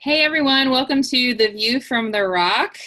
Hey everyone, welcome to The View from the Rock.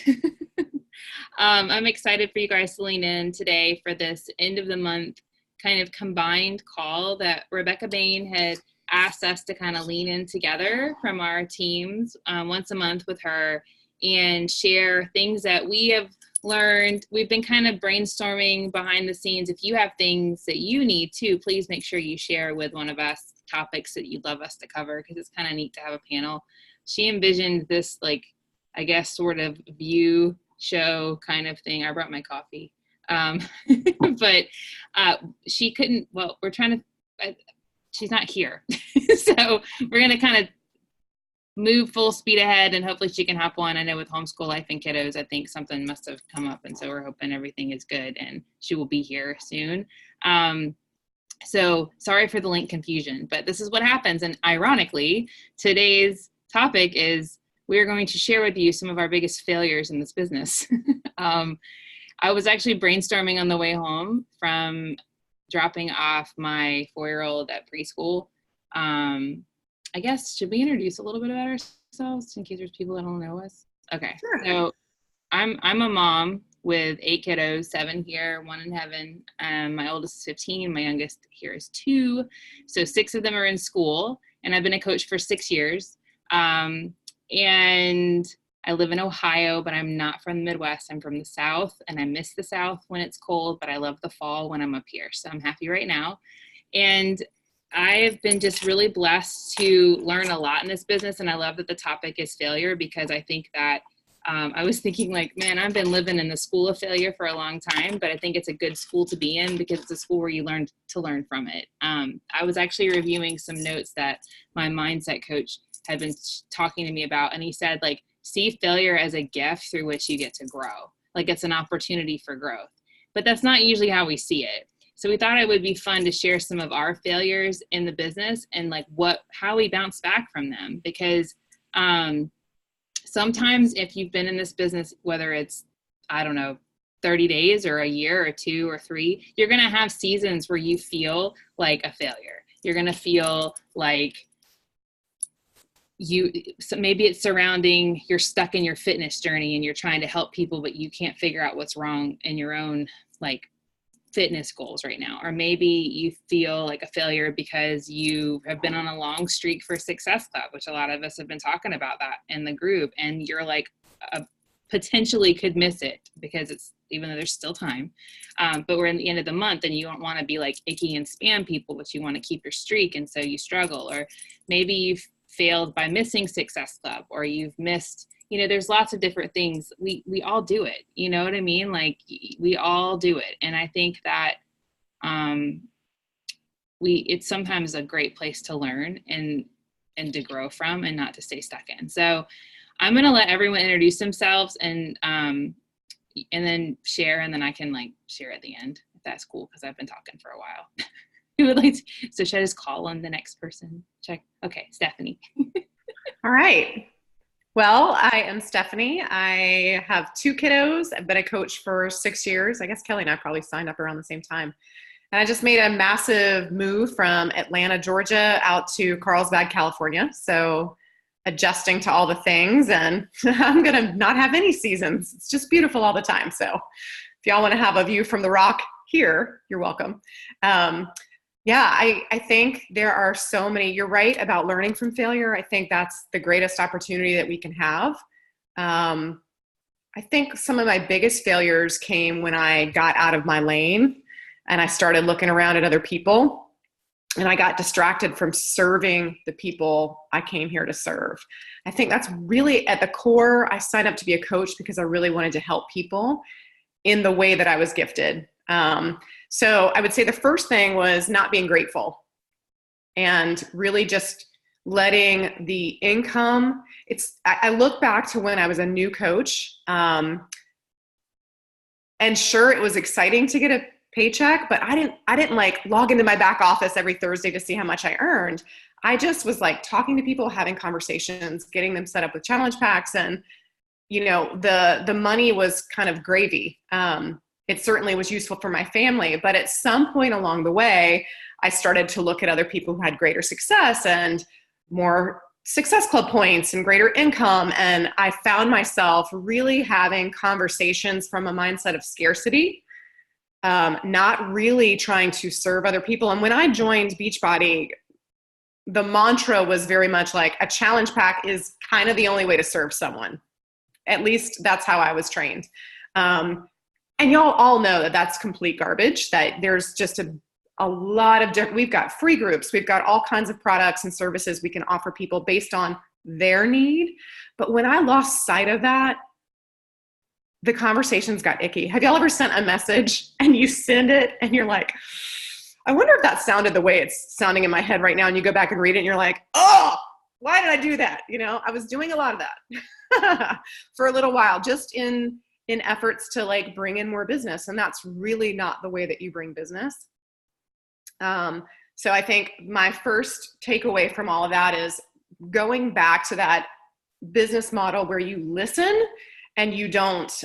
I'm excited for you guys to lean in today for this end of the month kind of combined call that Rebecca Bain had asked us to kind of lean in together from our teams once a month with her and share things that we have learned. We've been kind of brainstorming behind the scenes. If you have things that you need too, please make sure you share with one of us topics that you'd love us to cover, because it's kind of neat to have a panel. She envisioned this, like, I guess, sort of view show kind of thing. I brought my coffee. But she couldn't, well, we're trying to, she's not here. So we're going to kind of move full speed ahead and hopefully she can hop on. I know with homeschool life and kiddos, I think something must have come up. And so we're hoping everything is good and she will be here soon. So sorry for the link confusion, but this is what happens. And ironically, today's topic is we're going to share with you some of our biggest failures in this business. I was actually brainstorming on the way home from dropping off my 4-year-old at preschool. I guess, should we introduce a little bit about ourselves in case there's people that don't know us? Okay, sure. So I'm a mom with 8 kiddos, 7 here, 1 in heaven. My oldest is 15, my youngest here is 2. So 6 of them are in school, and I've been a coach for 6 years. And I live in Ohio, but I'm not from the Midwest. I'm from the South, and I miss the South when it's cold, but I love the fall when I'm up here. So I'm happy right now. And I've been just really blessed to learn a lot in this business. And I love that the topic is failure, because I think that I was thinking, like, man, I've been living in the school of failure for a long time, but I think it's a good school to be in because it's a school where you learn to learn from it. I was actually reviewing some notes that my mindset coach had been talking to me about, and he said, like, see failure as a gift through which you get to grow. Like, it's an opportunity for growth. But that's not usually how we see it. So we thought it would be fun to share some of our failures in the business and like how we bounce back from them. Because sometimes if you've been in this business, whether it's, I don't know, 30 days or a year or 2 or 3, you're going to have seasons where you feel like a failure. You're going to feel like so maybe it's surrounding, you're stuck in your fitness journey and you're trying to help people, but you can't figure out what's wrong in your own like fitness goals right now. Or maybe you feel like a failure because you have been on a long streak for Success Club, which a lot of us have been talking about that in the group. And you're like, potentially could miss it because it's, even though there's still time, but we're in the end of the month and you don't want to be like icky and spam people, but you want to keep your streak. And so you struggle. Or maybe you've failed by missing Success Club, or you've missed, there's lots of different things. We all do it. You know what I mean? Like, we all do it. And I think that it's sometimes a great place to learn and to grow from and not to stay stuck in. So I'm going to let everyone introduce themselves and then share, and then I can like share at the end if that's cool, because I've been talking for a while. Who would like to, so should I just call on the next person? Check. Okay, Stephanie. All right. Well, I am Stephanie. I have 2 kiddos. I've been a coach for 6 years. I guess Kelly and I probably signed up around the same time. And I just made a massive move from Atlanta, Georgia out to Carlsbad, California. So adjusting to all the things, and I'm going to not have any seasons. It's just beautiful all the time. So if y'all want to have a view from the rock here, you're welcome. Yeah, I think there are so many, you're right about learning from failure. I think that's the greatest opportunity that we can have. I think some of my biggest failures came when I got out of my lane and I started looking around at other people, and I got distracted from serving the people I came here to serve. I think that's really at the core. I signed up to be a coach because I really wanted to help people in the way that I was gifted. So I would say the first thing was not being grateful and really just letting the income. I look back to when I was a new coach, and sure, it was exciting to get a paycheck, but I didn't like log into my back office every Thursday to see how much I earned. I just was like talking to people, having conversations, getting them set up with challenge packs. And, the money was kind of gravy. It certainly was useful for my family, but at some point along the way, I started to look at other people who had greater success and more Success Club points and greater income. And I found myself really having conversations from a mindset of scarcity, not really trying to serve other people. And when I joined Beachbody, the mantra was very much like a challenge pack is kind of the only way to serve someone. At least that's how I was trained. And y'all all know that that's complete garbage, that there's just a lot of different, we've got free groups, we've got all kinds of products and services we can offer people based on their need. But when I lost sight of that, the conversations got icky. Have y'all ever sent a message and you send it and you're like, I wonder if that sounded the way it's sounding in my head right now, and you go back and read it and you're like, oh, why did I do that? You know, I was doing a lot of that for a little while, just in efforts to like bring in more business. And that's really not the way that you bring business. So I think my first takeaway from all of that is going back to that business model where you listen and you don't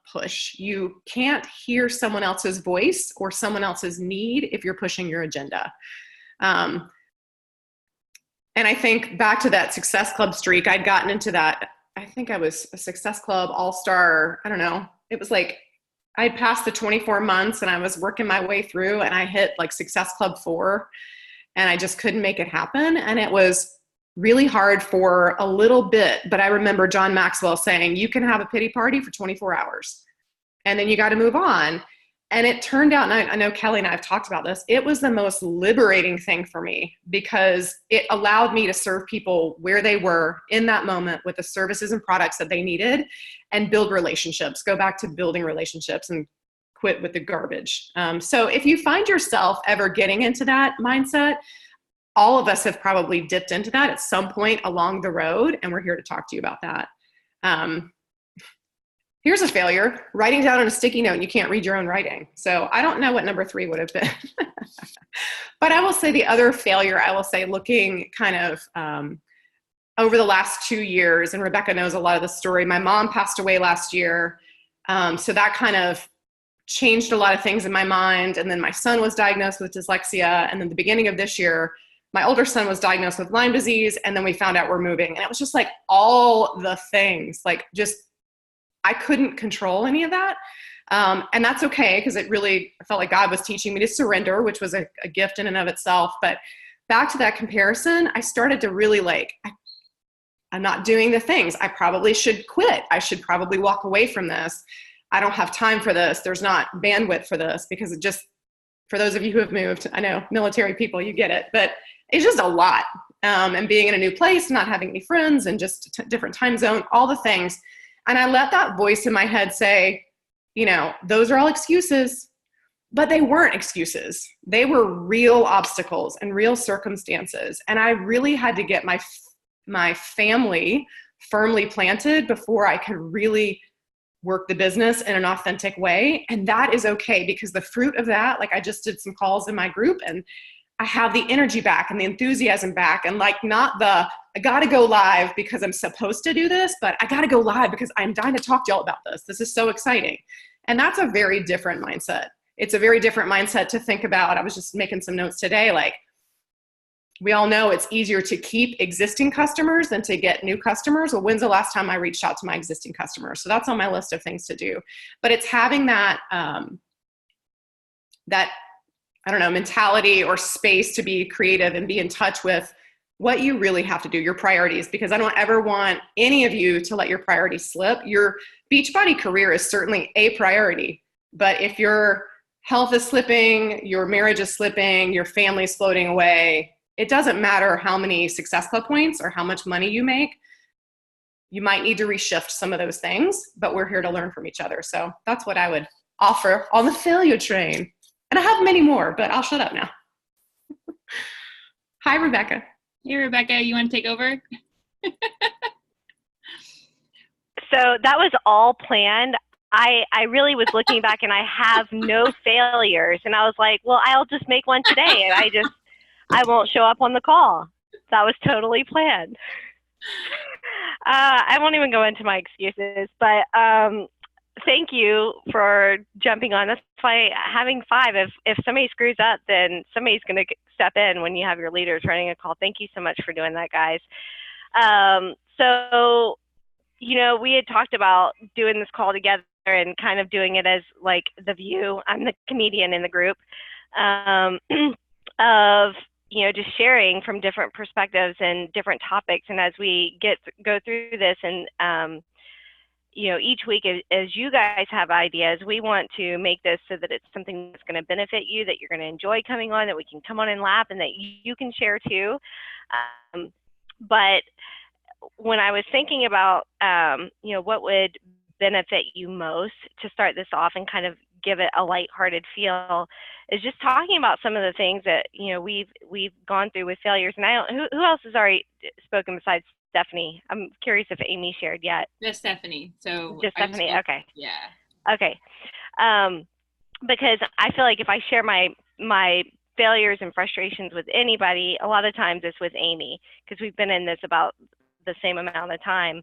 push. You can't hear someone else's voice or someone else's need if you're pushing your agenda. And I think back to that Success Club streak, I'd gotten into that. I think I was a Success Club all-star. I don't know. It was like I passed the 24 months and I was working my way through, and I hit like Success Club 4, and I just couldn't make it happen. And it was really hard for a little bit. But I remember John Maxwell saying, you can have a pity party for 24 hours and then you got to move on. And it turned out, and I know Kelly and I have talked about this, it was the most liberating thing for me because it allowed me to serve people where they were in that moment with the services and products that they needed and build relationships, go back to building relationships and quit with the garbage. So if you find yourself ever getting into that mindset, all of us have probably dipped into that at some point along the road, and we're here to talk to you about that. Here's a failure, writing down on a sticky note, and you can't read your own writing. So I don't know what number 3 would have been. But I will say the other failure, I will say looking kind of over the last 2 years, and Rebecca knows a lot of the story. My mom passed away last year. So that kind of changed a lot of things in my mind. And then my son was diagnosed with dyslexia. And then the beginning of this year, my older son was diagnosed with Lyme disease. And then we found out we're moving. And it was just like all the things, like just, I couldn't control any of that. And that's okay, because it really felt like God was teaching me to surrender, which was a gift in and of itself. But back to that comparison, I started to really like, I'm not doing the things. I probably should quit. I should probably walk away from this. I don't have time for this. There's not bandwidth for this, because it just, for those of you who have moved, I know military people, you get it, but it's just a lot. And being in a new place, not having any friends, and just different time zone, all the things. And I let that voice in my head say, you know, those are all excuses, but they weren't excuses. They were real obstacles and real circumstances. And I really had to get my family firmly planted before I could really work the business in an authentic way. And that is okay, because the fruit of that, like I just did some calls in my group, and I have the energy back and the enthusiasm back, and like not the, I got to go live because I'm supposed to do this, but I got to go live because I'm dying to talk to y'all about this. This is so exciting. And that's a very different mindset. It's a very different mindset to think about. I was just making some notes today. Like, we all know it's easier to keep existing customers than to get new customers. Well, when's the last time I reached out to my existing customers? So that's on my list of things to do. But it's having that, that, I don't know, mentality or space to be creative and be in touch with what you really have to do, your priorities, because I don't ever want any of you to let your priorities slip. Your Beachbody career is certainly a priority, but if your health is slipping, your marriage is slipping, your family's floating away, it doesn't matter how many Success Club points or how much money you make. You might need to reshift some of those things, but we're here to learn from each other. So that's what I would offer on the failure train. And I have many more, but I'll shut up now. Hi, Rebecca. Hey, Rebecca, you want to take over? So that was all planned. I really was looking back, and I have no failures. And I was like, well, I'll just make one today. And I won't show up on the call. That was totally planned. I won't even go into my excuses, but thank you for jumping on. That's why having 5, if somebody screws up, then somebody's going to step in when you have your leaders running a call. Thank you so much for doing that, guys. So, you know, we had talked about doing this call together and kind of doing it as like the view. I'm the comedian in the group, um, of, you know, just sharing from different perspectives and different topics. And as we go through this and, you know, each week as you guys have ideas, we want to make this so that it's something that's going to benefit you, that you're going to enjoy coming on, that we can come on and laugh, and that you can share too. But when I was thinking about, you know, what would benefit you most to start this off and kind of give it a lighthearted feel, is just talking about some of the things that, you know, we've gone through with failures. And I don't, who else has already spoken besides Stephanie? I'm curious if Amy shared yet. Just Stephanie. So just Stephanie. Okay. Yeah. Okay. Because I feel like if I share my failures and frustrations with anybody, a lot of times it's with Amy, because we've been in this about the same amount of time.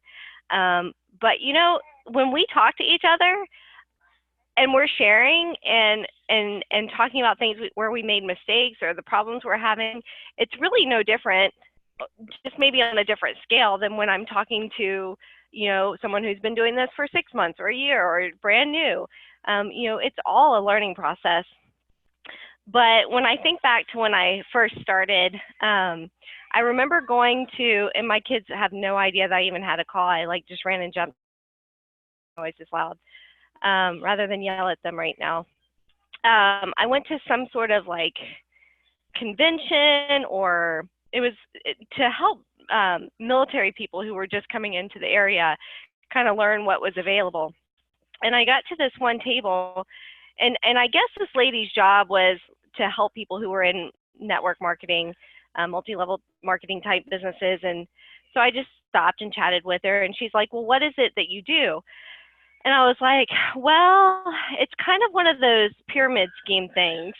But you know, when we talk to each other and we're sharing and talking about things where we made mistakes or the problems we're having, it's really no different, just maybe on a different scale than when I'm talking to, you know, someone who's been doing this for 6 months or a year or brand new. You know, it's all a learning process. But when I think back to when I first started, I remember going to, and my kids have no idea that I even had a call. I like just ran and jumped, noise is loud, rather than yell at them right now. I went to some sort of like convention, or it was to help military people who were just coming into the area kind of learn what was available. And I got to this one table, and I guess this lady's job was to help people who were in network marketing, multi-level marketing type businesses. And so I just stopped and chatted with her, and she's like, well, what is it that you do? And I was like, well, it's kind of one of those pyramid scheme things.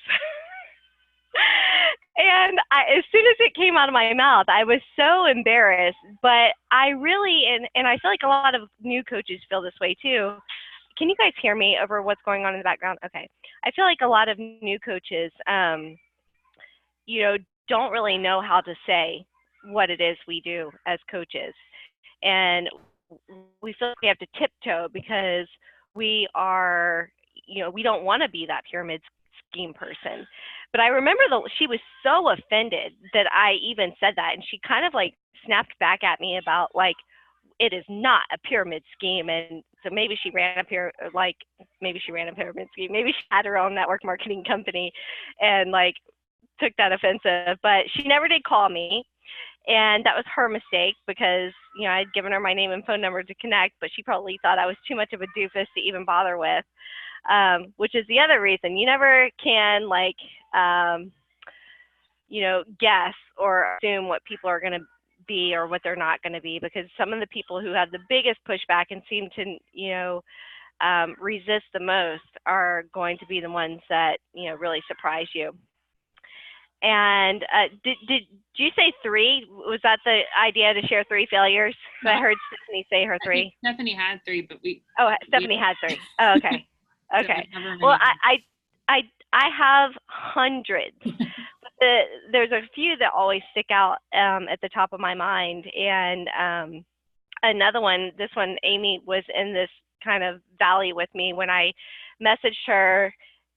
And as soon as it came out of my mouth, I was so embarrassed. But I really, and I feel like a lot of new coaches feel this way too. Can you guys hear me over what's going on in the background? Okay. I feel like a lot of new coaches, you know, don't really know how to say what it is we do as coaches. And we feel like we have to tiptoe because we are, you know, we don't want to be that pyramid scheme person. But I remember she was so offended that I even said that, and she kind of like snapped back at me about like, it is not a pyramid scheme. And so maybe she ran a pyramid scheme. Maybe she had her own network marketing company and like took that offensive, but she never did call me. And that was her mistake because, you know, I'd given her my name and phone number to connect, but she probably thought I was too much of a doofus to even bother with, which is the other reason. You never can like, you know, guess or assume what people are going to be or what they're not going to be, because some of the people who have the biggest pushback and seem to, you know, resist the most are going to be the ones that, you know, really surprise you. And did you say 3? Was that the idea, to share 3 failures? No. I heard Stephanie say her 3. Stephanie had 3, but Stephanie had 3. Oh, okay. Okay. Well, I have hundreds. But there's a few that always stick out at the top of my mind. And another one, this one, Amy was in this kind of valley with me when I messaged her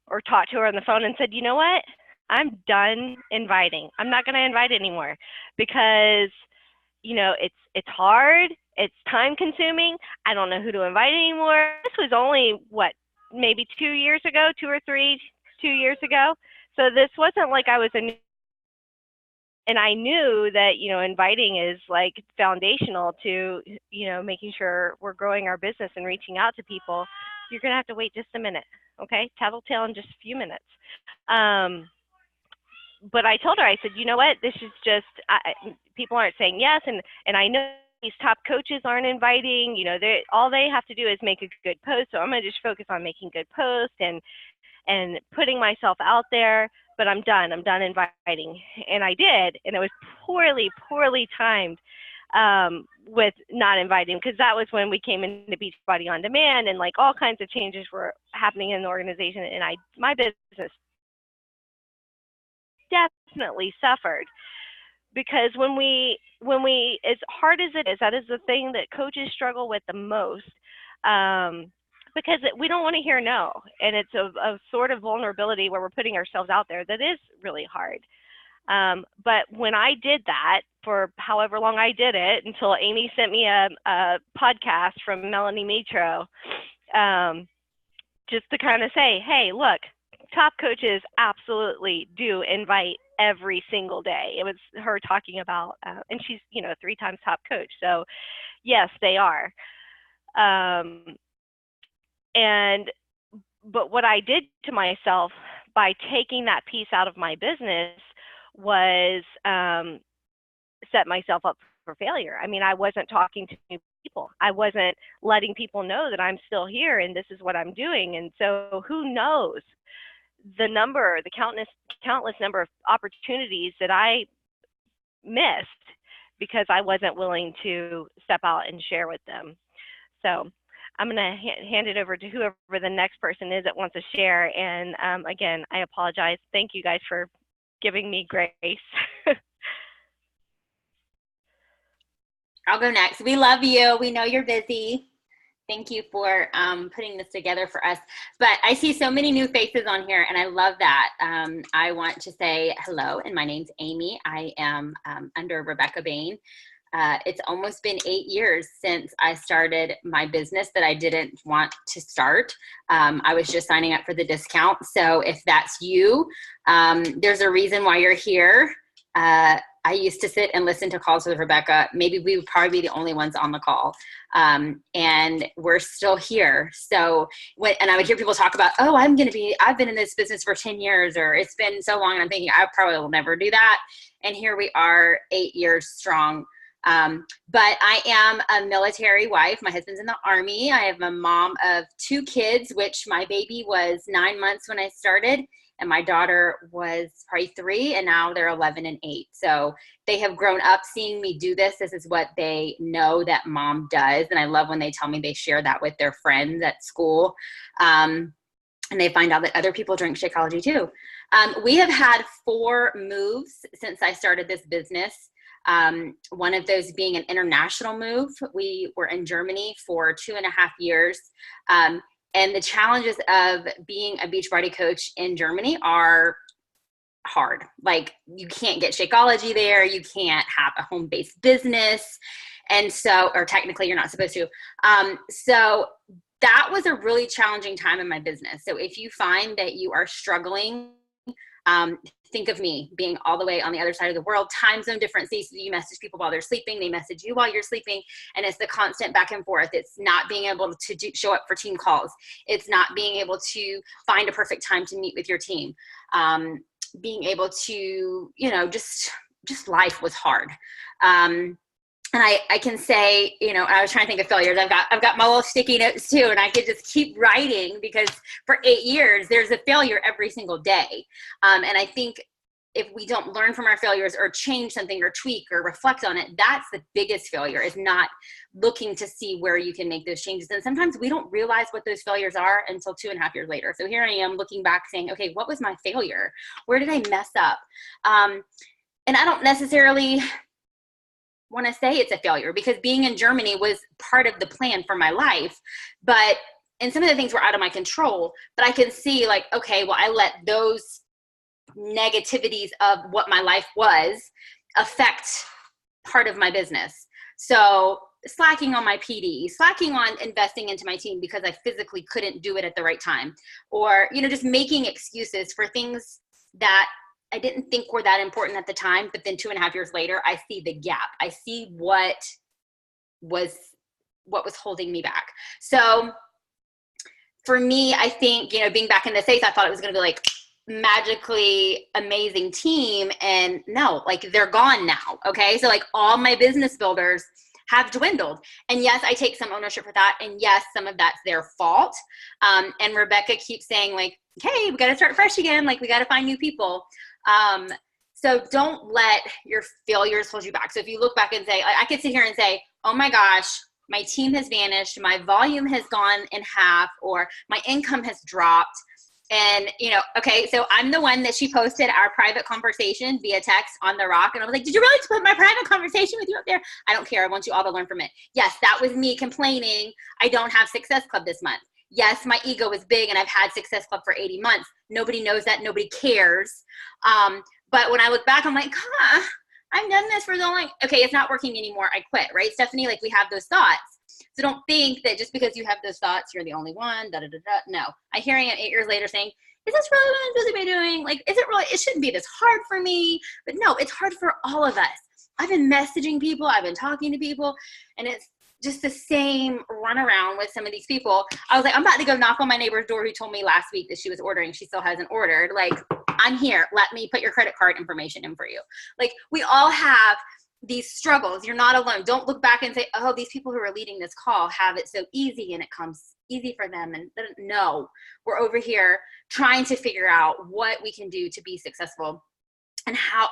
or talked to her on the phone and said, you know what? I'm done inviting. I'm not going to invite anymore because, you know, it's hard. It's time consuming. I don't know who to invite anymore. This was only maybe 2 years ago, 2 or 3, 2 years ago. So this wasn't like I was and I knew that, you know, inviting is like foundational to, you know, making sure we're growing our business and reaching out to people. You're going to have to wait just a minute. Okay. Tattletale in just a few minutes. But I told her, I said, you know what, this is just, people aren't saying yes. And I know these top coaches aren't inviting, you know, all they have to do is make a good post. So I'm going to just focus on making good posts and putting myself out there, but I'm done inviting. And I did. And it was poorly timed with not inviting, because that was when we came into Beachbody On Demand and like all kinds of changes were happening in the organization. And my business definitely suffered. because when we, as hard as it is, that is the thing that coaches struggle with the most. Because we don't want to hear no. And it's a sort of vulnerability where we're putting ourselves out there that is really hard. But when I did that for however long I did it, until Amy sent me a podcast from Melanie Mitro, just to kind of say, hey, look, top coaches absolutely do invite every single day. It was her talking about, and she's, 3 times top coach. So yes, they are. But what I did to myself by taking that piece out of my business was set myself up for failure. I mean, I wasn't talking to new people. I wasn't letting people know that I'm still here and this is what I'm doing. And so who knows the countless number of opportunities that I missed because I wasn't willing to step out and share with them. So I'm going to hand it over to whoever the next person is that wants to share. And again, I apologize. Thank you guys for giving me grace. I'll go next. We love you. We know you're busy. Thank you for putting this together for us. But I see so many new faces on here, and I love that. I want to say hello, and my name's Amy. I am under Rebecca Bain. It's almost been 8 years since I started my business that I didn't want to start. I was just signing up for the discount. So if that's you, there's a reason why you're here. I used to sit and listen to calls with Rebecca. Maybe we would probably be the only ones on the call. And we're still here. So and I would hear people talk about, oh, I've been in this business for 10 years, or it's been so long. And I'm thinking, I probably will never do that. And here we are 8 years strong. But I am a military wife. My husband's in the Army. I have a mom of 2 kids, which my baby was 9 months when I started, and my daughter was probably 3, and now they're 11 and 8. So they have grown up seeing me do this. This is what they know that mom does. And I love when they tell me they share that with their friends at school. And they find out that other people drink Shakeology too. We have had 4 moves since I started this business. One of those being an international move. We were in Germany for 2.5 years. And the challenges of being a Beachbody coach in Germany are hard. Like, you can't get Shakeology there. You can't have a home-based business. And so, or technically you're not supposed to. So that was a really challenging time in my business. So if you find that you are struggling, think of me being all the way on the other side of the world, time zone differences. You message people while they're sleeping. They message you while you're sleeping. And it's the constant back and forth. It's not being able to show up for team calls. It's not being able to find a perfect time to meet with your team. Being able to, just life was hard. And I can say, I was trying to think of failures. I've got my little sticky notes too, and I could just keep writing, because for 8 years, there's a failure every single day. And I think if we don't learn from our failures or change something or tweak or reflect on it, that's the biggest failure, is not looking to see where you can make those changes. And sometimes we don't realize what those failures are until 2.5 years later. So here I am looking back saying, okay, what was my failure? Where did I mess up? And I don't necessarily want to say it's a failure, because being in Germany was part of the plan for my life, and some of the things were out of my control, but I can see, like, okay, well, I let those negativities of what my life was affect part of my business. So slacking on my PD, slacking on investing into my team because I physically couldn't do it at the right time, or, just making excuses for things that I didn't think were that important at the time, but then 2.5 years later, I see the gap. I see what was holding me back. So for me, I think, being back in the States, I thought it was going to be like magically amazing team. And no, like, they're gone now. Okay. So like, all my business builders have dwindled. And yes, I take some ownership for that. And yes, some of that's their fault. And Rebecca keeps saying, like, hey, we got to start fresh again. Like, we got to find new people. So don't let your failures hold you back. So if you look back and say, I could sit here and say, oh my gosh, my team has vanished, my volume has gone in half, or my income has dropped. And, okay, so I'm the one that she posted our private conversation via text on The Rock. And I was like, did you really put my private conversation with you up there? I don't care. I want you all to learn from it. Yes, that was me complaining I don't have Success Club this month. Yes, my ego is big and I've had Success Club for 80 months. Nobody knows that. Nobody cares. But when I look back, I'm like, I've done this for so long. Okay, it's not working anymore. I quit, right, Stephanie? Like, we have those thoughts. So don't think that just because you have those thoughts, you're the only one, No. I'm hearing it 8 years later saying, is this really what I'm supposed to be doing? Like, is it really, it shouldn't be this hard for me. But no, it's hard for all of us. I've been messaging people. I've been talking to people. And it's just the same runaround with some of these people. I was like, I'm about to go knock on my neighbor's door who told me last week that she was ordering. She still hasn't ordered. Like, I'm here. Let me put your credit card information in for you. Like, we all have these struggles. You're not alone. Don't look back and say, oh, these people who are leading this call have it so easy and it comes easy for them. And no, we're over here trying to figure out what we can do to be successful. And how,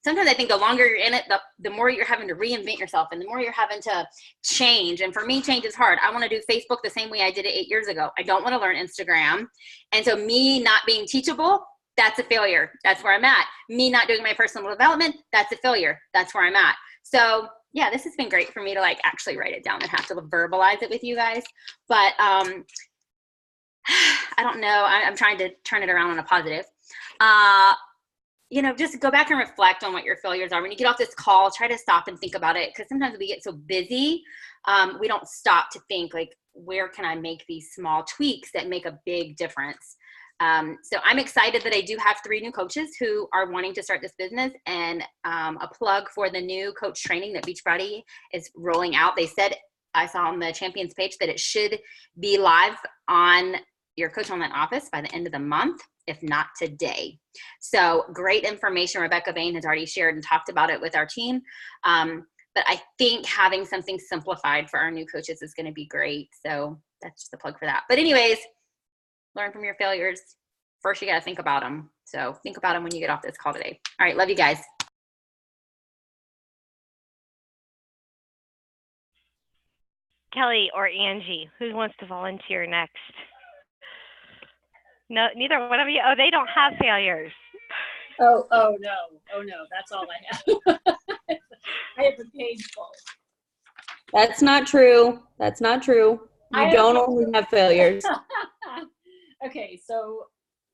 sometimes I think the longer you're in it, the more you're having to reinvent yourself and the more you're having to change. And for me, change is hard. I want to do Facebook the same way I did it 8 years ago. I don't want to learn Instagram. And so me not being teachable, that's a failure. That's where I'm at. Me not doing my personal development, that's a failure. That's where I'm at. So yeah, this has been great for me to like actually write it down and have to verbalize it with you guys. But I don't know. I'm trying to turn it around on a positive. Just go back and reflect on what your failures are. When you get off this call, try to stop and think about it. Because sometimes we get so busy, we don't stop to think like, where can I make these small tweaks that make a big difference? So I'm excited that I do have 3 new coaches who are wanting to start this business, and a plug for the new coach training that Beachbody is rolling out. They said, I saw on the Champions page, that it should be live on your Coach Online office by the end of the month, if not today. So great information. Rebecca Bain has already shared and talked about it with our team. But I think having something simplified for our new coaches is going to be great. So that's just a plug for that. But anyways, learn from your failures. First, you got to think about them. So think about them when you get off this call today. All right. Love you guys. Kelly or Angie, who wants to volunteer next? No, neither one of you. Oh, they don't have failures. Oh no. That's all I have. I have a page full. That's not true. You don't only have failures. Okay, so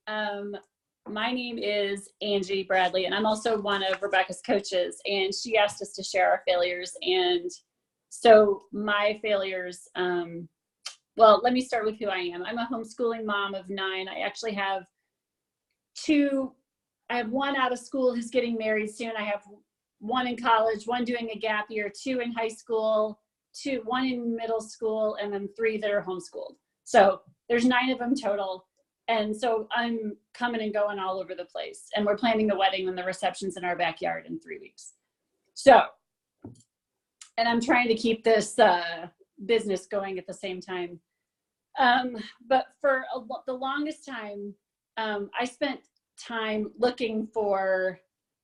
my name is Angie Bradley, and I'm also one of Rebecca's coaches, and she asked us to share our failures. And so my failures, well, let me start with who I am. I'm a homeschooling mom of 9. I actually have 2. I have 1 out of school who's getting married soon. I have 1 in college, 1 doing a gap year, 2 in high school, 1 in middle school, and then 3 that are homeschooled. So there's 9 of them total. And so I'm coming and going all over the place. And we're planning the wedding and the receptions in our backyard in 3 weeks. So, and I'm trying to keep this business going at the same time. But for the longest time, I spent time looking for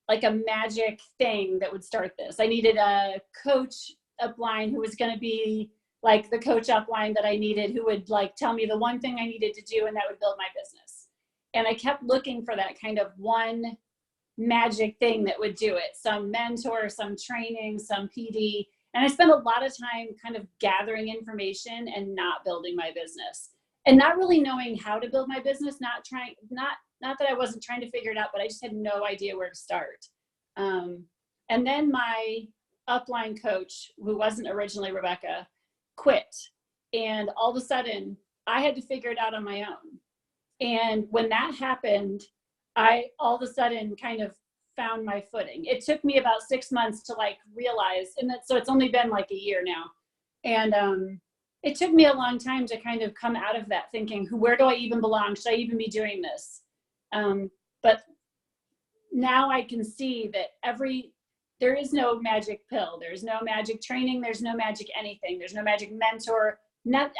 like a magic thing that would start this. I needed a coach upline who was going to be like the coach upline that I needed, who would like tell me the one thing I needed to do, and that would build my business. And I kept looking for that kind of one magic thing that would do it. Some mentor, some training, some PD. And I spent a lot of time kind of gathering information and not building my business, and not really knowing how to build my business, not that I wasn't trying to figure it out, but I just had no idea where to start. And then my upline coach, who wasn't originally Rebecca, quit. And all of a sudden I had to figure it out on my own. And when that happened, I all of a sudden kind of found my footing. It took me about 6 months to like realize, so it's only been like a year now. And it took me a long time to kind of come out of that thinking, where do I even belong? Should I even be doing this? But now I can see that there is no magic pill. There's no magic training. There's no magic anything. There's no magic mentor.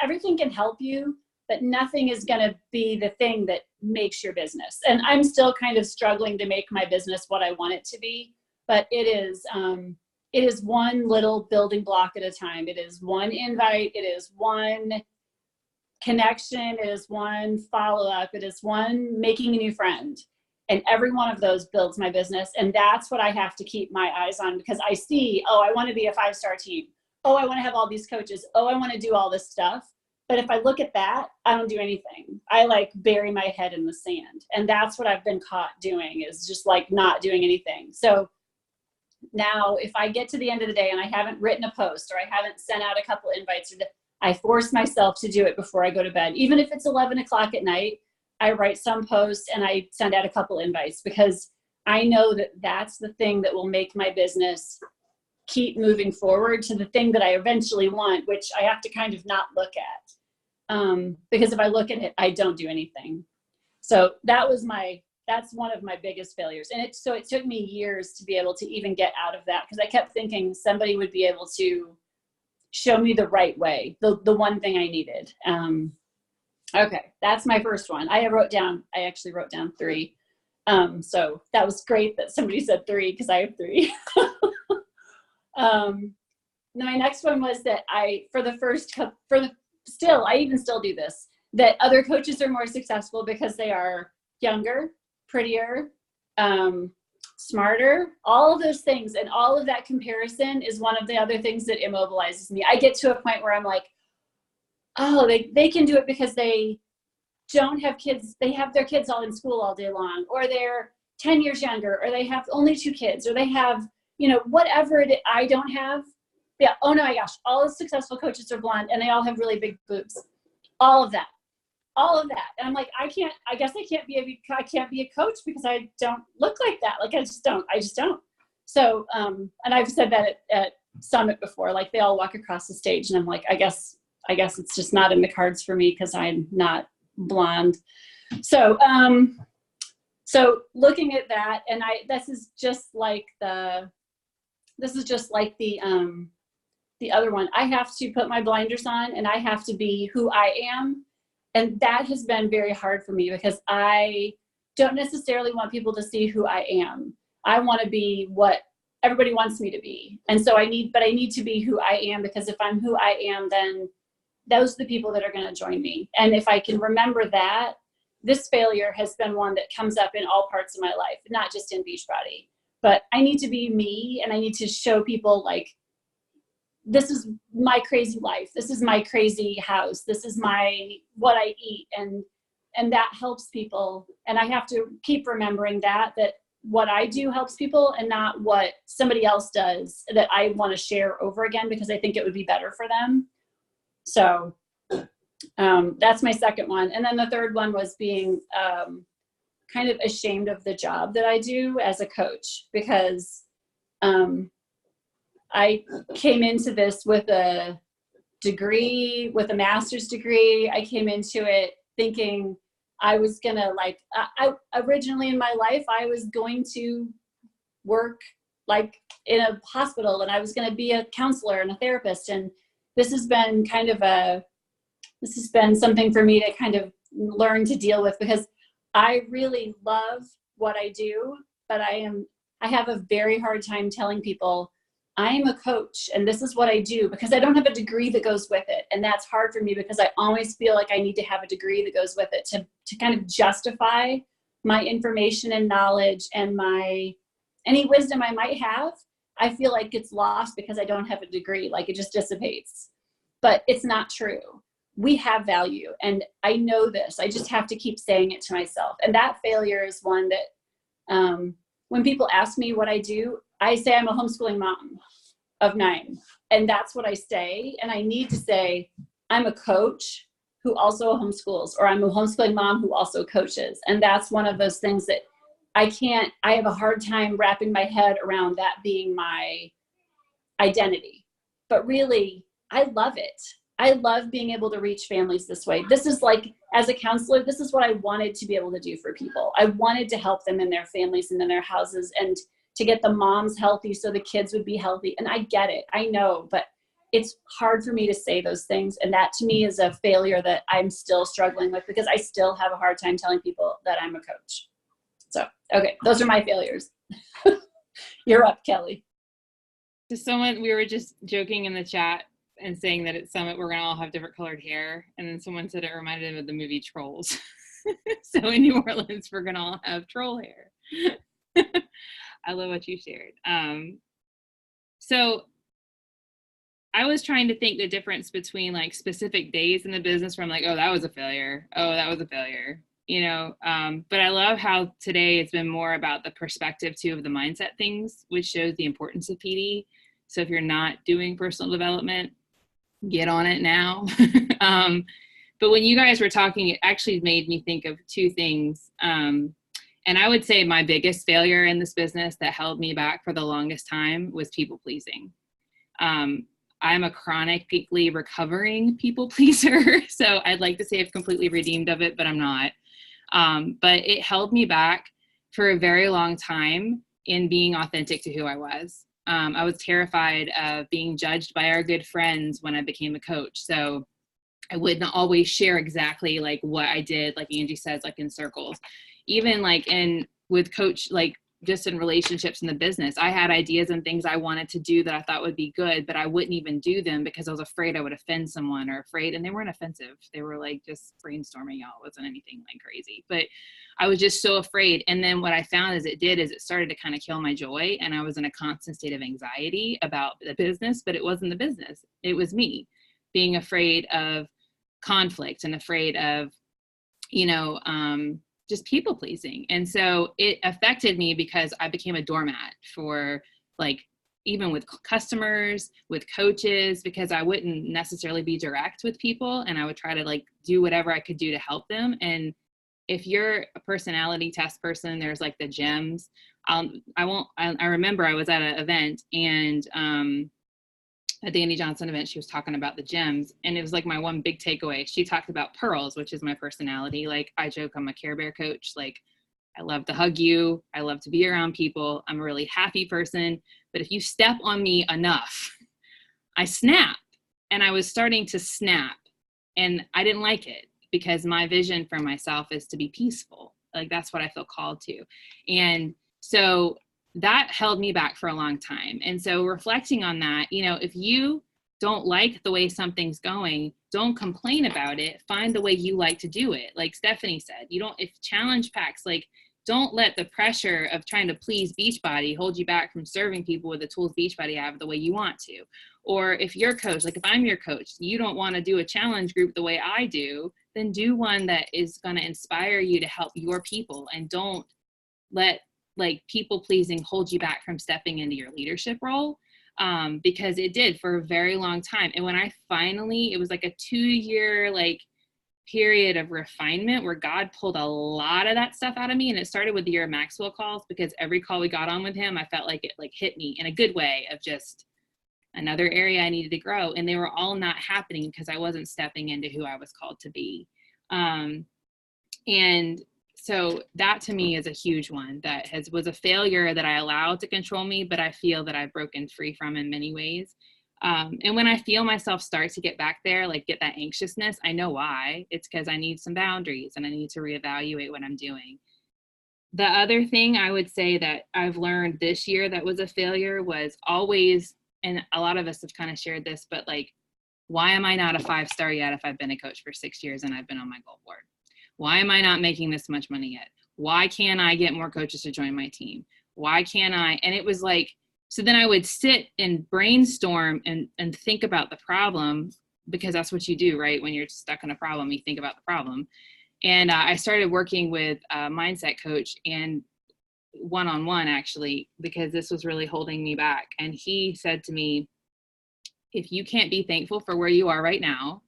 Everything can help you, but nothing is going to be the thing that makes your business. And I'm still kind of struggling to make my business what I want it to be, but it is one little building block at a time. It is one invite. It is one connection, it is one follow-up, it is one making a new friend. And every one of those builds my business. And that's what I have to keep my eyes on, because I see, oh, I want to be a 5-star team. Oh, I want to have all these coaches. Oh, I want to do all this stuff. But if I look at that, I don't do anything. I like bury my head in the sand. And that's what I've been caught doing, is just like not doing anything. So now if I get to the end of the day and I haven't written a post, or I haven't sent out a couple invites, I force myself to do it before I go to bed. Even if it's 11 o'clock at night, I write some post and I send out a couple invites, because I know that that's the thing that will make my business keep moving forward to the thing that I eventually want, which I have to kind of not look at. Because if I look at it, I don't do anything. So that's one of my biggest failures. And so it took me years to be able to even get out of that, because I kept thinking somebody would be able to show me the right way, the one thing I needed. Okay, that's my first one. I actually wrote down 3. So that was great that somebody said 3, because I have 3. My next one was that I even still do this, that other coaches are more successful because they are younger, prettier, smarter, all of those things. And all of that comparison is one of the other things that immobilizes me. I get to a point where I'm like, oh, they can do it because they don't have kids. They have their kids all in school all day long, or they're 10 years younger, or they have only 2 kids, or they have, whatever I don't have. Yeah. Oh no, my gosh. All the successful coaches are blonde and they all have really big boobs. All of that. And I'm like, I guess I can't be a coach because I don't look like that. Like I just don't. So, and I've said that at Summit before, like they all walk across the stage and I'm like, I guess it's just not in the cards for me because I'm not blonde. So, so looking at that, and this is just like the other one. I have to put my blinders on and I have to be who I am. And that has been very hard for me because I don't necessarily want people to see who I am. I want to be what everybody wants me to be. And so I need to be who I am, because if I'm who I am, then those are the people that are going to join me. And if I can remember that, this failure has been one that comes up in all parts of my life, not just in Beachbody. But I need to be me, and I need to show people, like, this is my crazy life. This is my crazy house. This is what I eat. And that helps people. And I have to keep remembering that what I do helps people and not what somebody else does that I want to share over again, because I think it would be better for them. So that's my second one. And then the third one was being kind of ashamed of the job that I do as a coach, because I came into this with a degree, with a master's degree. I came into it thinking I was going to I originally in my life, I was going to work like in a hospital, and I was going to be a counselor and a therapist. And this has been something for me to kind of learn to deal with, because I really love what I do, but I have a very hard time telling people I'm a coach and this is what I do, because I don't have a degree that goes with it. And that's hard for me because I always feel like I need to have a degree that goes with it to kind of justify my information and knowledge and any wisdom I might have. I feel like it's lost because I don't have a degree, like it just dissipates. But it's not true. We have value, and I know this. I just have to keep saying it to myself. And that failure is one that when people ask me what I do, I say I'm a homeschooling mom of 9. And that's what I say. And I need to say I'm a coach who also homeschools, or I'm a homeschooling mom who also coaches. And that's one of those things that I have a hard time wrapping my head around that being my identity. But really, I love it. I love being able to reach families this way. This is like, as a counselor, this is what I wanted to be able to do for people. I wanted to help them in their families and in their houses, and to get the moms healthy so the kids would be healthy. And I get it, I know, but it's hard for me to say those things. And that to me is a failure that I'm still struggling with, because I still have a hard time telling people that I'm a coach. So, okay, those are my failures. You're up, Kelly. To someone, we were just joking in the chat and saying that at Summit we're gonna all have different colored hair, and then someone said it reminded him of the movie Trolls. So in New Orleans we're gonna all have troll hair. I love what you shared. So I was trying to think the difference between like specific days in the business where I'm like, oh, that was a failure. Oh, that was a failure. You know, but I love how today it's been more about the perspective too of the mindset things, which shows the importance of PD. So if you're not doing personal development, get on it now. But when you guys were talking, it actually made me think of two things. And I would say my biggest failure in this business that held me back for the longest time was people pleasing. I'm a chronically recovering people pleaser. So I'd like to say I've completely redeemed of it, but I'm not. But it held me back for a very long time in being authentic to who I was. I was terrified of being judged by our good friends when I became a coach. So I wouldn't always share exactly like what I did, like Angie says, like in circles, even like with coach, like just in relationships in the business, I had ideas and things I wanted to do that I thought would be good, but I wouldn't even do them because I was afraid I would offend someone or afraid, and they weren't offensive. They were like just brainstorming, y'all. It wasn't anything like crazy, but I was just so afraid. And then what I found is it started to kind of kill my joy. And I was in a constant state of anxiety about the business, but it wasn't the business. It was me being afraid of conflict and afraid of, just people pleasing. And so it affected me because I became a doormat for like, even with customers, with coaches, because I wouldn't necessarily be direct with people and I would try to like do whatever I could do to help them. And if you're a personality test person, there's like the gems. I remember I was at an event and a Danny Johnson event, she was talking about the gems, and it was like my one big takeaway. She talked about pearls, which is my personality. Like I joke, I'm a Care Bear coach. Like I love to hug you. I love to be around people. I'm a really happy person, but if you step on me enough, I snap. And I was starting to snap and I didn't like it because my vision for myself is to be peaceful. Like that's what I feel called to. And so that held me back for a long time. And so reflecting on that, if you don't like the way something's going, don't complain about it. Find the way you like to do it. Like Stephanie said, if challenge packs, like don't let the pressure of trying to please Beachbody hold you back from serving people with the tools Beachbody have the way you want to. Or if you're coach, like if I'm your coach, you don't want to do a challenge group the way I do, then do one that is going to inspire you to help your people, and don't let like people pleasing hold you back from stepping into your leadership role, because it did for a very long time. And when I finally, it was like a 2-year like period of refinement where God pulled a lot of that stuff out of me. And it started with the year of Maxwell calls, because every call we got on with him, I felt like it like hit me in a good way of just another area I needed to grow. And they were all not happening because I wasn't stepping into who I was called to be. And so that to me is a huge one that was a failure that I allowed to control me, but I feel that I've broken free from in many ways. And when I feel myself start to get back there, like get that anxiousness, I know why. It's because I need some boundaries and I need to reevaluate what I'm doing. The other thing I would say that I've learned this year that was a failure was always, and a lot of us have kind of shared this, but like, why am I not a 5-star yet if I've been a coach for 6 years and I've been on my goal board? Why am I not making this much money yet? Why can't I get more coaches to join my team? Why can't I? And it was like, so then I would sit and brainstorm and think about the problem, because that's what you do, right? When you're stuck in a problem, you think about the problem. And I started working with a mindset coach, and one-on-one actually, because this was really holding me back. And he said to me, if you can't be thankful for where you are right now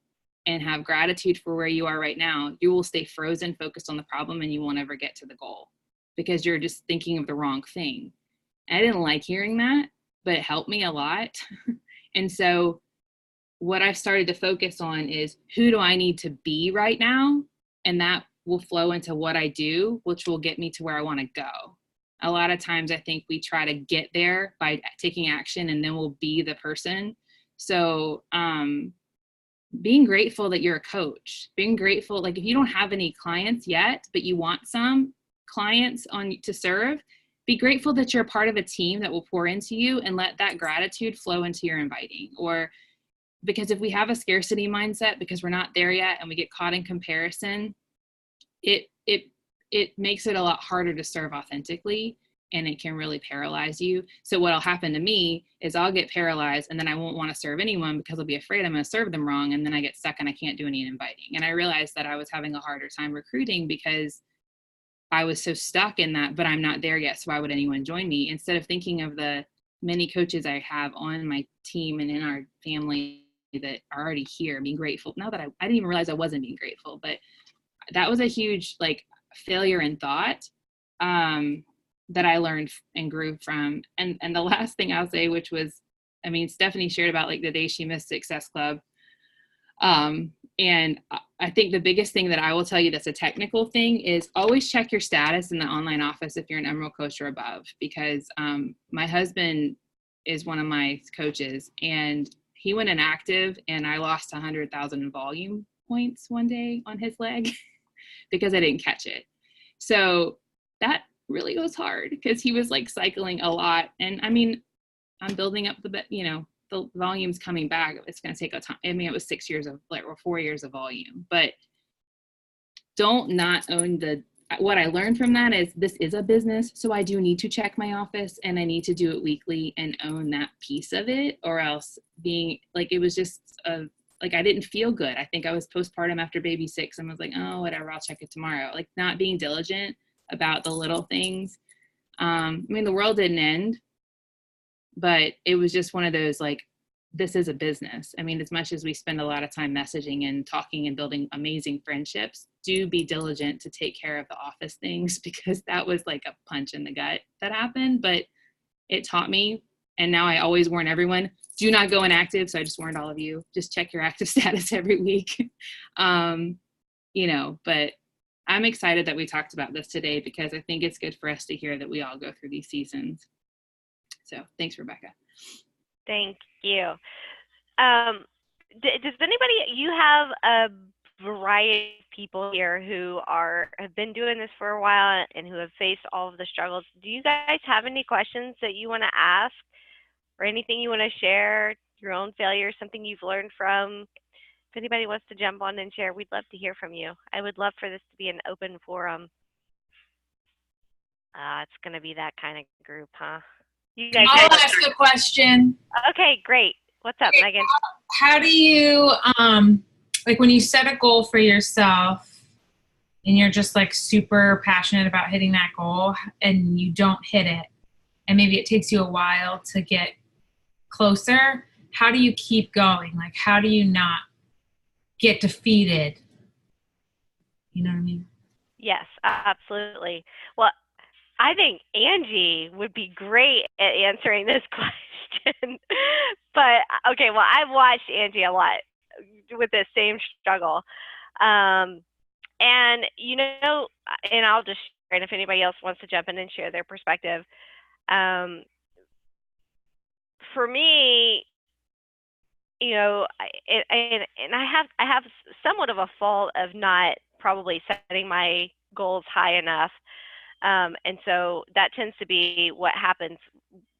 and have gratitude for where you are right now, you will stay frozen, focused on the problem, and you won't ever get to the goal because you're just thinking of the wrong thing. And I didn't like hearing that, but it helped me a lot. And so what I've started to focus on is, who do I need to be right now? And that will flow into what I do, which will get me to where I want to go. A lot of times I think we try to get there by taking action, and then we'll be the person. So, being grateful that you're a coach, being grateful, like if you don't have any clients yet, but you want some clients to serve, be grateful that you're a part of a team that will pour into you, and let that gratitude flow into your inviting. Or because if we have a scarcity mindset because we're not there yet and we get caught in comparison, it makes it a lot harder to serve authentically, and it can really paralyze you. So what'll happen to me is I'll get paralyzed, and then I won't want to serve anyone because I'll be afraid I'm going to serve them wrong, and then I get stuck and I can't do any inviting. And I realized that I was having a harder time recruiting because I was so stuck in that, but I'm not there yet, so why would anyone join me? Instead of thinking of the many coaches I have on my team and in our family that are already here, being grateful. Now that I didn't even realize I wasn't being grateful, but that was a huge like failure in thought that I learned and grew from. And the last thing I'll say, which was, I mean, Stephanie shared about like the day she missed Success Club. And I think the biggest thing that I will tell you that's a technical thing is always check your status in the online office if you're an Emerald coach or above, because my husband is one of my coaches, and he went inactive, and I lost 100,000 volume points one day on his leg because I didn't catch it. So that really goes hard because he was like cycling a lot. And I mean, I'm building up the volume's coming back. It's going to take a time. I mean, it was 6 years of like, or 4 years of volume, but don't not own what I learned from that is this is a business. So I do need to check my office, and I need to do it weekly and own that piece of it, or else being like, it was just like, I didn't feel good. I think I was postpartum after baby 6 and was like, oh, whatever, I'll check it tomorrow. Like not being diligent about the little things. I mean, the world didn't end, but it was just one of those, like, this is a business. I mean, as much as we spend a lot of time messaging and talking and building amazing friendships, do be diligent to take care of the office things, because that was like a punch in the gut that happened, but it taught me. And now I always warn everyone, do not go inactive. So I just warned all of you, just check your active status every week. But I'm excited that we talked about this today, because I think it's good for us to hear that we all go through these seasons. So thanks, Rebecca. Thank you. Does anybody, you have a variety of people here who have been doing this for a while and who have faced all of the struggles. Do you guys have any questions that you want to ask, or anything you want to share, your own failures, something you've learned from? If anybody wants to jump on and share, we'd love to hear from you. I would love for this to be an open forum. It's going to be that kind of group, huh? You guys I'll ask a question. Okay, great. What's up, Megan? How do you, like when you set a goal for yourself and you're just like super passionate about hitting that goal and you don't hit it, and maybe it takes you a while to get closer, how do you keep going? Like, how do you not get defeated? You know what I mean? Yes, absolutely. Well, I think Angie would be great at answering this question. But okay, well, I've watched Angie a lot with this same struggle. And and I'll just share, and if anybody else wants to jump in and share their perspective. For me, I have somewhat of a fault of not probably setting my goals high enough. And so that tends to be what happens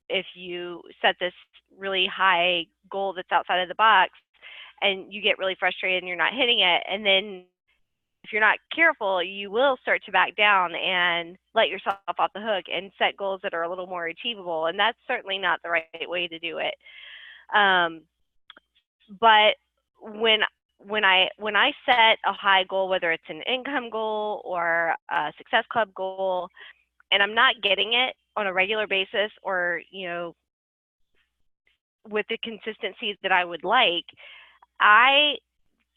if you set this really high goal that's outside of the box and you get really frustrated and you're not hitting it. And then if you're not careful, you will start to back down and let yourself off the hook and set goals that are a little more achievable. And that's certainly not the right way to do it. But when I set a high goal, whether it's an income goal or a Success Club goal, and I'm not getting it on a regular basis, or with the consistency that I would like, I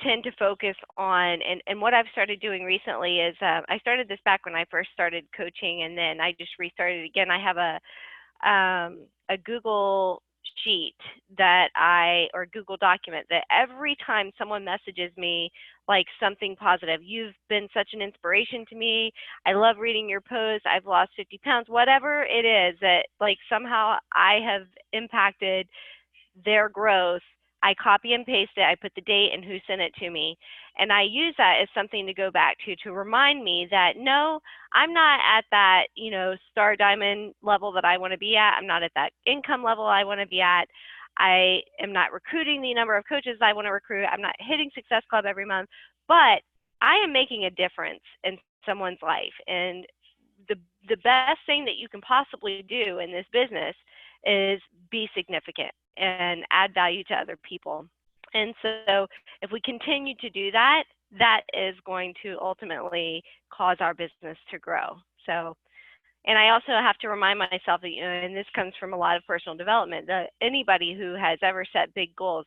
tend to focus on, and what I've started doing recently is I started this back when I first started coaching, and then I just restarted again. I have a Google sheet or Google document that every time someone messages me like something positive, you've been such an inspiration to me, I love reading your posts, I've lost 50 pounds, whatever it is that like somehow I have impacted their growth, I copy and paste it, I put the date and who sent it to me, and I use that as something to go back to remind me that no, I'm not at that, star diamond level that I want to be at. I'm not at that income level I want to be at. I am not recruiting the number of coaches I want to recruit. I'm not hitting Success Club every month, but I am making a difference in someone's life. And the best thing that you can possibly do in this business is be significant and add value to other people. And so if we continue to do that, that is going to ultimately cause our business to grow. So, and I also have to remind myself that, and this comes from a lot of personal development, that anybody who has ever set big goals,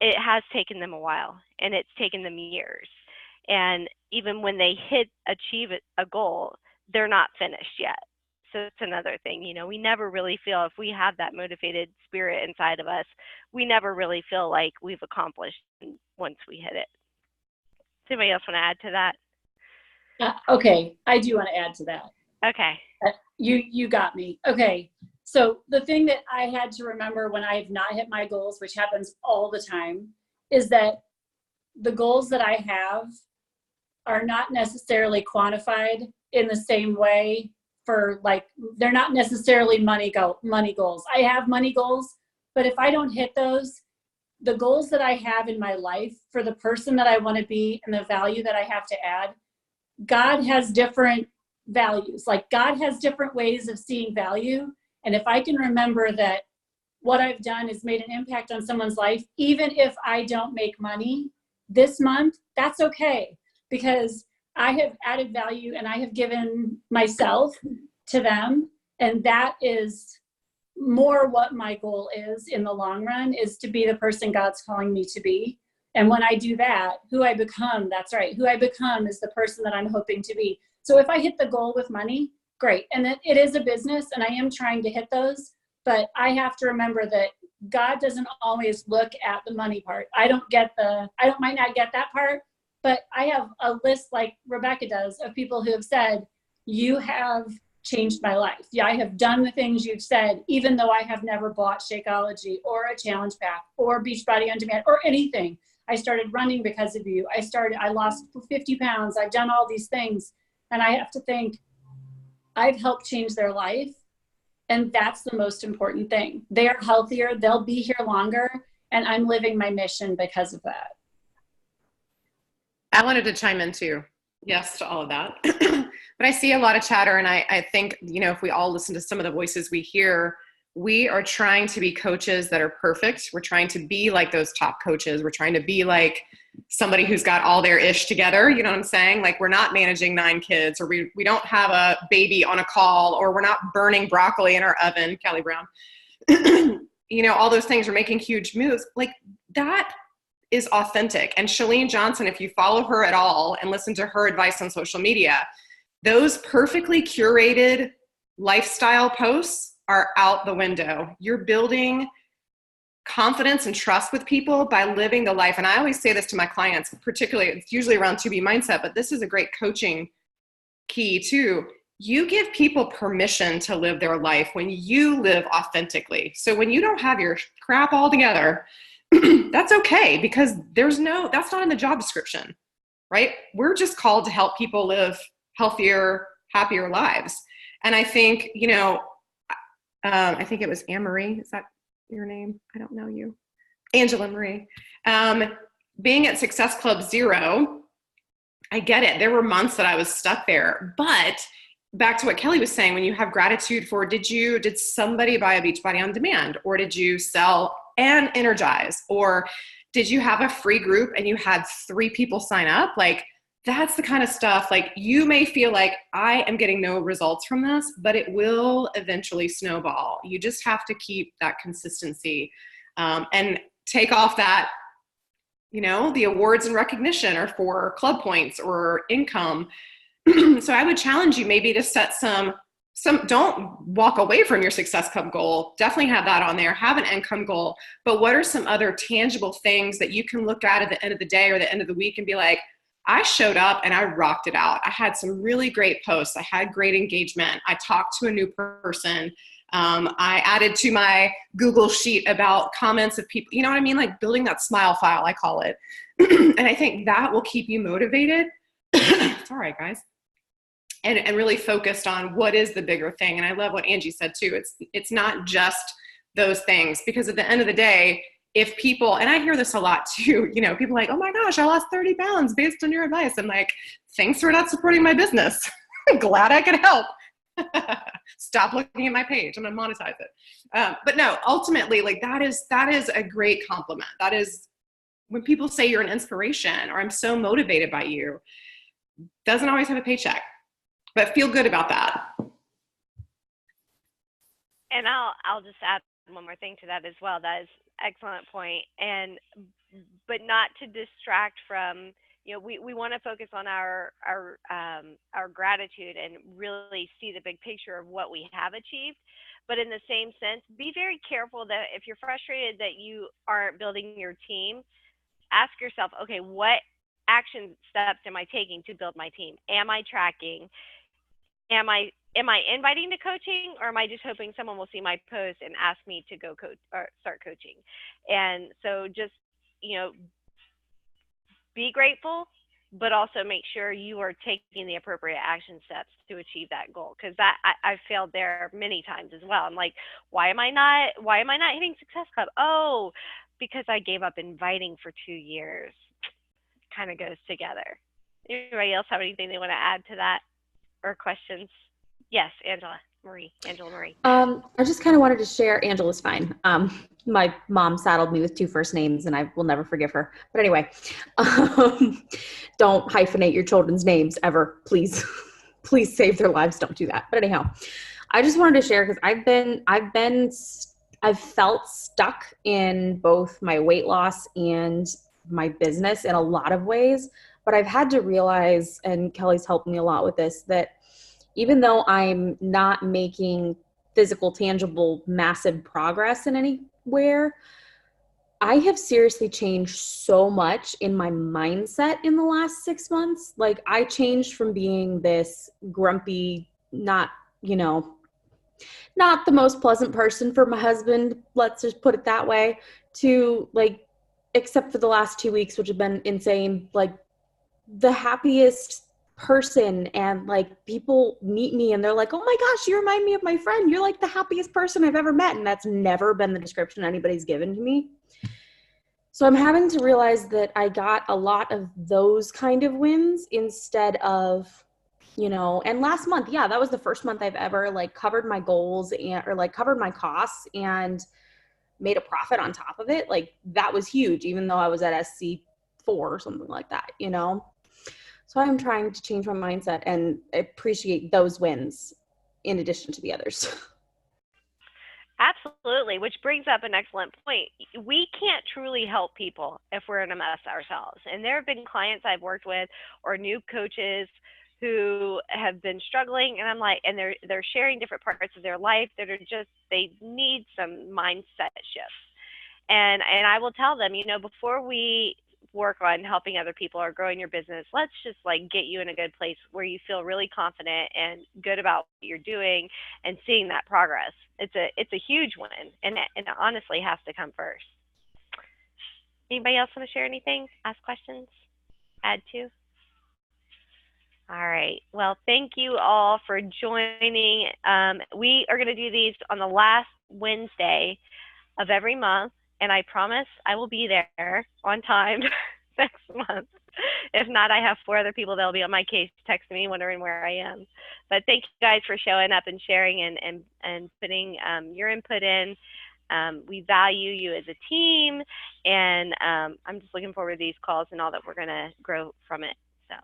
it has taken them a while, and it's taken them years. And even when they achieve a goal, they're not finished yet. So it's another thing, we never really feel, if we have that motivated spirit inside of us, we never really feel like we've accomplished once we hit it. Does anybody else want to add to that? Okay, I do want to add to that. Okay. You got me. Okay. So the thing that I had to remember when I have not hit my goals, which happens all the time, is that the goals that I have are not necessarily quantified in the same way for, like, they're not necessarily money goals. I have money goals, but if I don't hit those, the goals that I have in my life for the person that I want to be and the value that I have to add, God has different values. Like, God has different ways of seeing value. And if I can remember that what I've done has made an impact on someone's life, even if I don't make money this month, that's okay, because I have added value and I have given myself to them. And that is more what my goal is in the long run, is to be the person God's calling me to be. And when I do that, who I become, that's right, who I become is the person that I'm hoping to be. So if I hit the goal with money, great. And that it is a business and I am trying to hit those, but I have to remember that God doesn't always look at the money part. I might not get that part, but I have a list like Rebecca does of people who have said, you have changed my life. Yeah, I have done the things you've said, even though I have never bought Shakeology or a challenge pack or Beachbody On Demand or anything. I started running because of you. I lost 50 pounds. I've done all these things. And I have to think, I've helped change their life. And that's the most important thing. They are healthier. They'll be here longer. And I'm living my mission because of that. I wanted to chime in too. Yes to all of that. But I see a lot of chatter, and I think, if we all listen to some of the voices we hear, we are trying to be coaches that are perfect. We're trying to be like those top coaches. We're trying to be like somebody who's got all their ish together. You know what I'm saying? Like, we're not managing 9 kids, or we don't have a baby on a call, or we're not burning broccoli in our oven, Kelly Brown. All those things are making huge moves. Like, that is authentic. And Chalene Johnson, if you follow her at all and listen to her advice on social media, those perfectly curated lifestyle posts are out the window. You're building confidence and trust with people by living the life. And I always say this to my clients, particularly, it's usually around 2B mindset, but this is a great coaching key too. You give people permission to live their life when you live authentically. So when you don't have your crap all together, that's okay, because that's not in the job description, right? We're just called to help people live healthier, happier lives. And I think, I think it was Anne-Marie. Is that your name? I don't know you. Angela Marie. Being at Success Club Zero, I get it. There were months that I was stuck there. But back to what Kelly was saying, when you have gratitude for, did somebody buy a Beachbody On Demand? Or did you sell and energize? Or did you have a free group and you had 3 people sign up? Like, that's the kind of stuff, like, you may feel like, I am getting no results from this, but it will eventually snowball. You just have to keep that consistency and take off that, the awards and recognition are for club points or income. So I would challenge you maybe to set some, don't walk away from your Success Club goal. Definitely have that on there. Have an income goal. But what are some other tangible things that you can look at the end of the day or the end of the week and be like, I showed up and I rocked it out. I had some really great posts. I had great engagement. I talked to a new person. I added to my Google sheet about comments of people, you know what I mean? Like, building that smile file, I call it. And I think that will keep you motivated. It's all right, guys. And really focused on what is the bigger thing. And I love what Angie said too. It's not just those things, because at the end of the day, if people, and I hear this a lot too, you know, people are like, oh my gosh, I lost 30 pounds based on your advice. I'm like, thanks for not supporting my business. I'm glad I could help. Stop looking at my page. I'm gonna monetize it. But no, ultimately, like that is a great compliment. That is when people say you're an inspiration or I'm so motivated by you, doesn't always have a paycheck, but feel good about that. And I'll just add one more thing to that as well. That is excellent point. And but not to distract from, you know, we want to focus on our gratitude and really see the big picture of what we have achieved. But in the same sense, be very careful that if you're frustrated that you aren't building your team, ask yourself, okay, what action steps am I taking to build my team? Am I tracking? Am I inviting to coaching, or am I just hoping someone will see my post and ask me to go coach or start coaching? And so just, you know, be grateful, but also make sure you are taking the appropriate action steps to achieve that goal. Because that I've failed there many times as well. I'm like, why am I not hitting Success Club? Oh, because I gave up inviting for 2 years. Kind of goes together. Anybody else have anything they want to add to that or questions? Yes, Angela Marie. I just kind of wanted to share. Angela's fine. My mom saddled me with 2 first names, and I will never forgive her. But anyway, don't hyphenate your children's names ever, please. Please save their lives. Don't do that. But anyhow, I just wanted to share because I've felt stuck in both my weight loss and my business in a lot of ways. But I've had to realize, and Kelly's helped me a lot with this, that even though I'm not making physical, tangible, massive progress in anywhere, I have seriously changed so much in my mindset in the last 6 months. Like, I changed from being this grumpy, not the most pleasant person for my husband, let's just put it that way, to, like, except for the last 2 weeks, which have been insane, like, the happiest person. And like, people meet me and they're like, oh my gosh, you remind me of my friend. You're like the happiest person I've ever met. And that's never been the description anybody's given to me. So I'm having to realize that I got a lot of those kind of wins instead of, and last month, yeah, that was the first month I've ever like covered my goals or covered my costs and made a profit on top of it. Like, that was huge, even though I was at SC4 or something like that, So I'm trying to change my mindset and appreciate those wins in addition to the others. Absolutely, which brings up an excellent point. We can't truly help people if we're in a mess ourselves. And there have been clients I've worked with or new coaches who have been struggling, and I'm like, and they're sharing different parts of their life that are just, they need some mindset shifts. And I will tell them, before we work on helping other people or growing your business, let's just like get you in a good place where you feel really confident and good about what you're doing and seeing that progress. It's a huge win, and it honestly has to come first. Anybody else want to share anything? Ask questions? Add to? All right. Well, thank you all for joining. We are going to do these on the last Wednesday of every month, and I promise I will be there on time next month. If not, I have 4 other people that will be on my case texting me wondering where I am. But thank you guys for showing up and sharing and putting your input in. We value you as a team, and I'm just looking forward to these calls and all that we're going to grow from it. So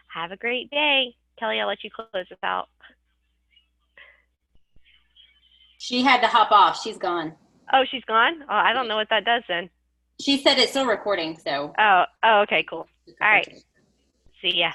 have a great day. Kelly, I'll let you close this out. She had to hop off. She's gone. Oh, she's gone? Oh, I don't know what that does then. She said it's still recording, so. Oh, okay, cool. All right. See ya.